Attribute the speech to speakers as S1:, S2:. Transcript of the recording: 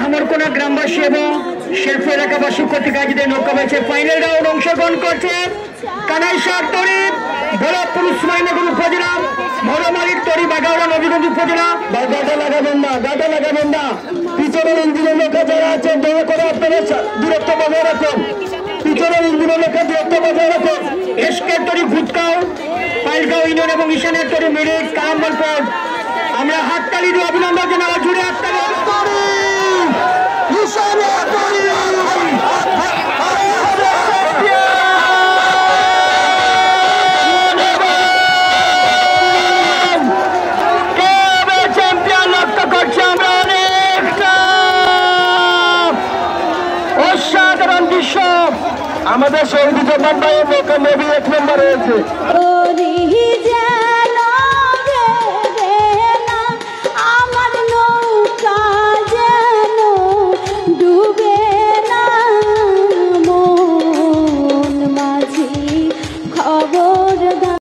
S1: হামরকোনা গ্রামবাসী এবং শেরপুর এলাকাবাসী কর্তৃক আয়োজিত নৌকা বাইচের ফাইনাল রাউন্ড অংশগ্রহণ করছে কানাইশার তরি, ভোলাপুর উসমানীনগর উপজেলা, মরমালির তরি, বাগাওড়া নবীগঞ্জ উপজেলা। গাদা লাগাবেন না, পিছনের ইঞ্জিনের নৌকা যারা আছেন দয়া করে আপনারা দূরত্ব বজায় রাখুন। পিছনের ইঞ্জিনের নৌকা দূরত্ব বজায় রাখুন। এসকের তরি ভুতগাঁও, পাইলগাঁও ইউনিয়ন এবং ঈশানের তরি মিরিক কালাম্বলপুর। আমরা হাততালি দিয়ে অভিনন্দন জানাবো, জুড়ে হাততালি। চ্যাম্পিয়ন লক্ষ্য করছি আমরা, অনেকটা অসাধারণ দৃশ্য। আমাদের শহীদ জমান ভাইয়ের নৌকা নবী 1 নম্বর হয়েছে।